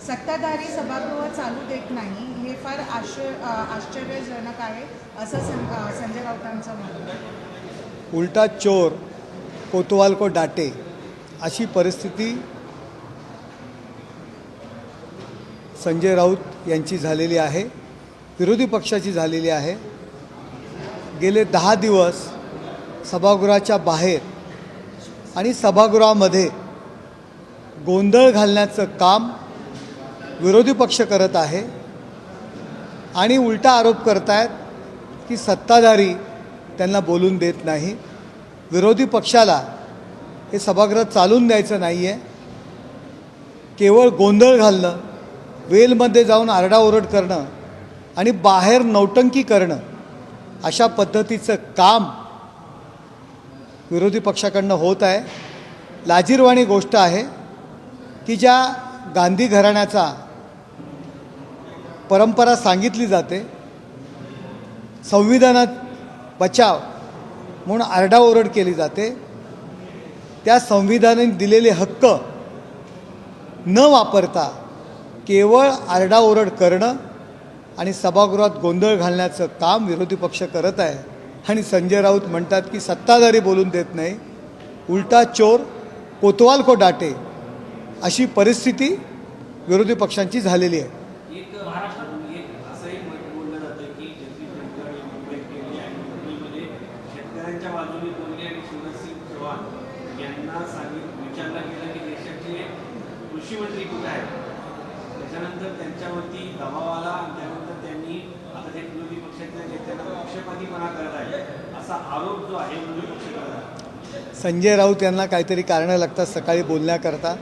सत्ताधारी सभागृह चालू देत नाही हे फार आश्चर्यजनक आहे असं संजय राऊतांचं म्हणणं आहे। उलटा चोर कोतवाल को डाटे अशी परिस्थिती संजय राऊत यांची झालेली आहे, विरोधी पक्षाची झालेली आहे। गेले 10 दिवस सभागृहाच्या बाहेर आणि सभागृहामध्ये गोंधळ घालण्याचं काम विरोधी पक्ष करत आहे आणि उलटा आरोप करतायत की सत्ताधारी त्यांना बोलून देत नाही। विरोधी पक्षाला हे सभागृह चालून द्यायचं नाही आहे, केवळ गोंधळ घालणं, वेलमध्ये जाऊन आरडाओरड करणं आणि बाहेर नौटंकी करणं अशा पद्धतीचं काम विरोधी पक्षाकडनं होत आहे। लाजिरवाणी गोष्ट आहे की ज्या गांधी घराण्याचा परंपरा सांगितली जाते, संविधानात बचाव म्हणून आरडाओरड केली जाते, त्या संविधानाने दिलेले हक्क न वापरता केवळ आरडाओरड करणं आणि सभागृहात गोंधळ घालण्याचं काम विरोधी पक्ष करत आहे। आणि संजय राऊत म्हणतात की सत्ताधारी बोलून देत नाही, उलटा चोर कोतवाल को डाटे अशी परिस्थिती विरोधी पक्षांची झालेली आहे। कृषी मंत्री कुठे आहेत, त्याच्यानंतर त्यांच्यावरती दबाव आला आणि त्यानंतर त्यांनी आता ते विरोधी पक्षाच्या नेत्यांना पक्षपातीपणा करत आहे असा आरोप जो आहे विरोधी पक्ष करत आहे। संजय राऊत यांना काहीतरी कारणं लागतात सकाळी बोलण्याकरता,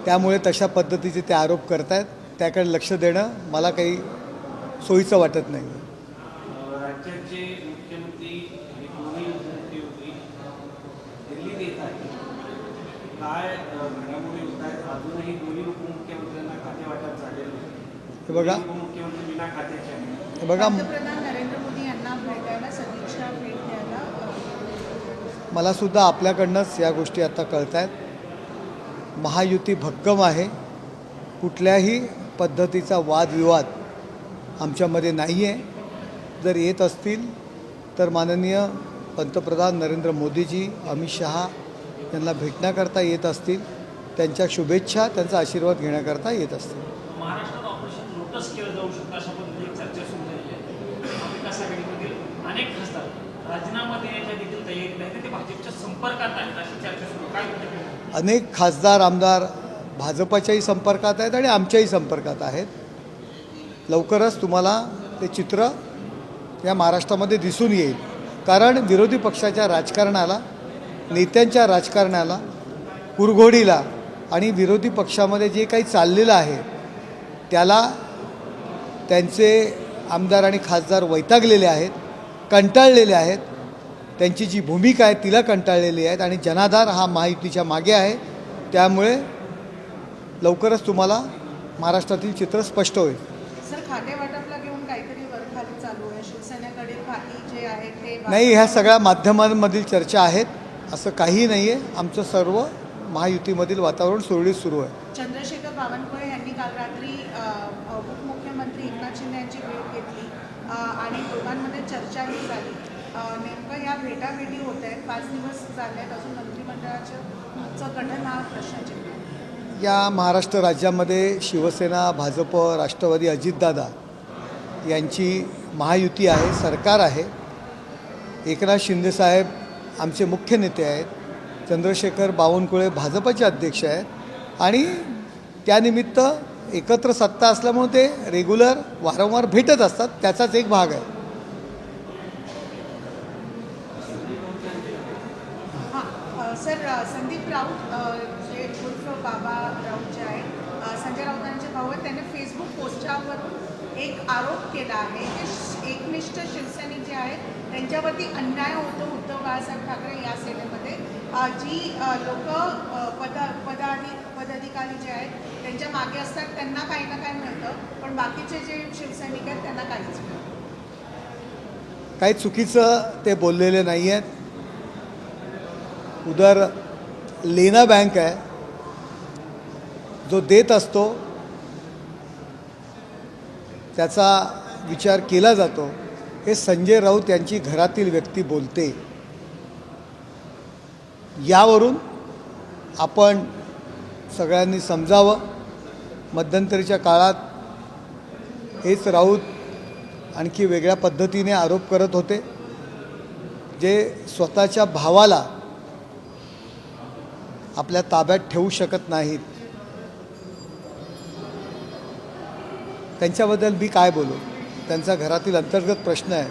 त्यामुळे तशा पद्धतीचे ते आरोप करतायत। त्याकडे लक्ष देणं मला काही सोयीचं वाटत नाही। राज्याचे मुख्यमंत्री मुख्यमंत्री होती दिल्लीत येत आहे, काय घडामोडी होत आहेत? अजूनही दोन्ही उपमुख्यमंत्र्यांना खाते वाटप झालेलं आहे। हे बघा, उपमुख्यमंत्री बिना खात्याचे आहेत। हे बघा, पंतप्रधान नरेंद्र मोदी यांना भेटायला सदिच्छा भेट द्यायला मला सुद्धा आपल्याकडनंच या गोष्टी आता कळत आहेत। महायुती भक्कम आहे, कुठल्याही पद्धतीचा वादविवाद आमच्यामध्ये नाही आहे। जर येत असतील तर माननीय पंतप्रधान नरेंद्र मोदीजी अमित शहा यांना भेटण्याकरता येत असतील, त्यांच्या शुभेच्छा त्यांचा आशीर्वाद घेण्याकरता येत असतील। महाराष्ट्रात ऑपरेशन लोटस केलं जाऊ शकतं अशा पद्धतीने चर्चा सुरू झाली आहे। महाविकास आघाडीमधील अनेक खासदार राजीनामा देण्याच्या देखील तयारीत नाही, ते भाजपच्या संपर्कात आहेत अशी चर्चा सुरू। काय होतं? अनेक खासदार आमदार भाजपाच्याही संपर्कात आहेत आणि आमच्याही संपर्कात आहेत। लवकरच तुम्हाला ते चित्र या महाराष्ट्रामध्ये दिसून येईल, कारण विरोधी पक्षाच्या राजकारणाला, नेत्यांच्या राजकारणाला, कुरघोडीला आणि विरोधी पक्षामध्ये जे काही चाललेलं आहे त्याला त्यांचे आमदार आणि खासदार वैतागलेले आहेत, कंटाळलेले आहेत। त्यांची जी भूमिका आहे तिला कंटाळलेली आहेत आणि जनाधार हा महायुतीच्या मागे आहे। त्यामुळे लवकरच तुम्हाला महाराष्ट्रातील चित्र स्पष्ट होईल। सर, खाते वाटपला घेऊन काहीतरी वरखाली चालू आहे, शिवसेनेकडील खाती जे आहेत ते नाही, ह्या सगळ्या माध्यमांमधील चर्चा आहेत, असं काही नाही आहे। आमचं सर्व महायुतीमधील वातावरण सुरळीत सुरू आहे। चंद्रशेखर बावनकुळे यांनी काल रात्री उपमुख्यमंत्री एकनाथ शिंदे यांची भेट घेतली आणि दोघांमध्ये चर्चाही झाली। नेमकं या भेटाभेटी होत आहेत, 5 दिवस झाले आहेत, अजून मंत्रिमंडळाचं गठन हा प्रश्नचिन्ह आहे। या महाराष्ट्र राज्यामध्ये शिवसेना, भाजप, राष्ट्रवादी, अजितदादा यांची महायुती आहे, सरकार आहे। एकनाथ शिंदेसाहेब आमचे मुख्य नेते आहेत, चंद्रशेखर बावनकुळे भाजपचे अध्यक्ष आहेत आणि त्यानिमित्त एकत्र सत्ता असल्यामुळे ते रेग्युलर वारंवार भेटत असतात, त्याचाच एक भाग आहे। सर, संदीप राऊत जे उर्फ बाबा राऊत जे आहेत, संजय राऊतांचे भाऊ आहेत, त्यांनी फेसबुक पोस्टवरून एक आरोप केला आहे की एकनिष्ठ शिवसैनिक जे आहेत त्यांच्यावरती अन्याय होतो। उद्धव बाळासाहेब ठाकरे या सेनेमध्ये जी लोक पदाधिकारी जे आहेत त्यांच्या मागे असतात त्यांना काही ना काही मिळतं, पण बाकीचे जे शिवसैनिक आहेत त्यांना काहीच मिळतं। काही चुकीचं ते बोललेले नाही आहेत। उधर लेना बैंक आहे, जो देत असतो त्याचा विचार केला जातो, हे संजय राऊत यांची घरातील व्यक्ती बोलते. यावरून आपण सगळ्यांनी समजावं. मध्यंतरीच्या काळात हेच राऊत आणखी वेगळ्या पद्धतीने आरोप करत होते, जे स्वतःच्या भावाला आपल्या ताब्यात ठेवू शकत नाहीत. त्यांच्याबद्दल मी काय बोलू, त्यांचा घरातील अंतर्गत प्रश्न आहे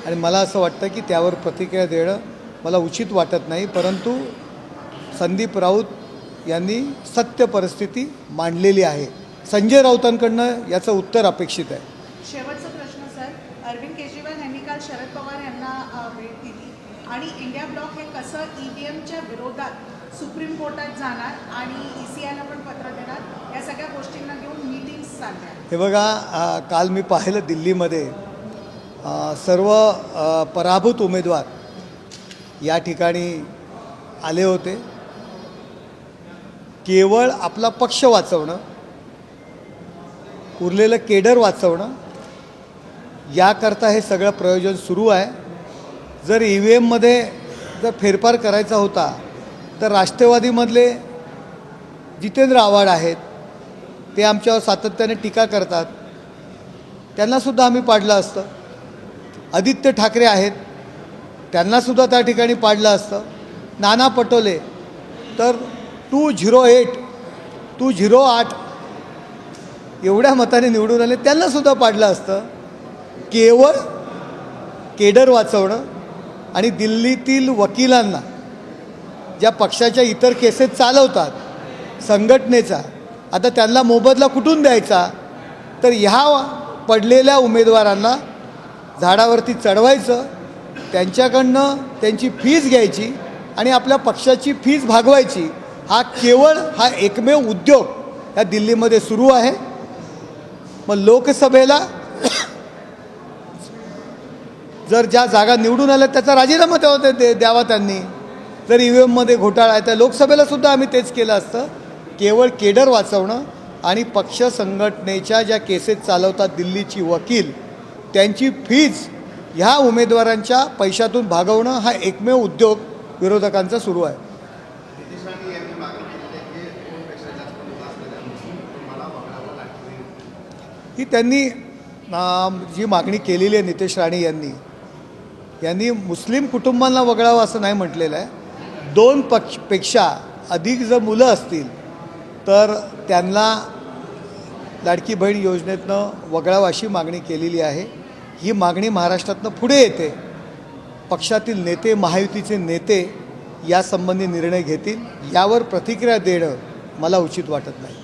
आणि मला असं वाटतं की त्यावर प्रतिक्रिया देणं मला उचित वाटत नाही. परंतु संदीप राऊत यांनी सत्य परिस्थिती मांडलेली आहे. संजय राऊतांकडनं याचं उत्तर अपेक्षित आहे. शेवटचा प्रश्न सर, अरविंद केजरीवाल यांनी काल शरद पवार यांना भेट दिली आणि इंडिया ब्लॉक हे कसं EVMच्या विरोधात सुप्रीम कोर्टात जाणार आणि ECIला पण पत्र देणार, या सगळ्या गोष्टींना घेऊन मीटिंग्स चालल्या. हे बघा, काल मी पाहिलं दिल्लीमध्ये सर्व पराभूत उमेदवार या ठिकाणी आले होते. केवळ आपला पक्ष वाचवणं, उरलेलं केडर वाचवणं याकरता हे सगळं प्रयोजन सुरू आहे. जर EVMमध्ये जर फेरफार करायचा होता तर राष्ट्रवादीमधले जितेंद्र आव्हाड आहेत, ते आमच्यावर सातत्याने टीका करतात, त्यांनासुद्धा आम्ही पाडलं असतं. आदित्य ठाकरे आहेत, त्यांनासुद्धा त्या ठिकाणी पाडलं असतं. नाना पटोले तर 208 एवढ्या मताने निवडून आले, त्यांनासुद्धा पाडलं असतं. केवळ केडर वाचवणं आणि दिल्लीतील वकिलांना, ज्या पक्षाच्या इतर केसेस चालवतात संघटनेचा, आता त्यांना मोबदला कुठून द्यायचा, तर ह्या पडलेल्या उमेदवारांना झाडावरती चढवायचं, त्यांच्याकडनं त्यांची फीस घ्यायची आणि आपल्या पक्षाची फीस भागवायची. हा एकमेव उद्योग या दिल्लीमध्ये सुरू आहे. मग लोकसभेला जर ज्या जागा निवडून आल्या त्याचा राजीनामा द्यावा त्यांनी. जर EVMमध्ये घोटाळा आहे तर लोकसभेला सुद्धा आम्ही तेच केलं असतं. केवळ केडर वाचवणं आणि पक्ष संघटनेच्या ज्या केसेस चालवतात दिल्लीची वकील, त्यांची फीज ह्या उमेदवारांच्या पैशातून भागवणं हा एकमेव उद्योग विरोधकांचा सुरू आहे. ही त्यांनी जी मागणी केलेली आहे नितेश राणे यांनी मुस्लिम कुटुंबांना वगळावं असं नाही म्हटलेलं आहे. 2 पेक्षा अधिक जर मुलं असतील तर त्यांना लाडकी बहीण योजनेतनं वगळावं अशी मागणी केलेली आहे. ही मागणी महाराष्ट्रातनं पुढे येते. पक्षातील नेते, महायुतीचे नेते यासंबंधी निर्णय घेतील. यावर प्रतिक्रिया देणं मला उचित वाटत नाही.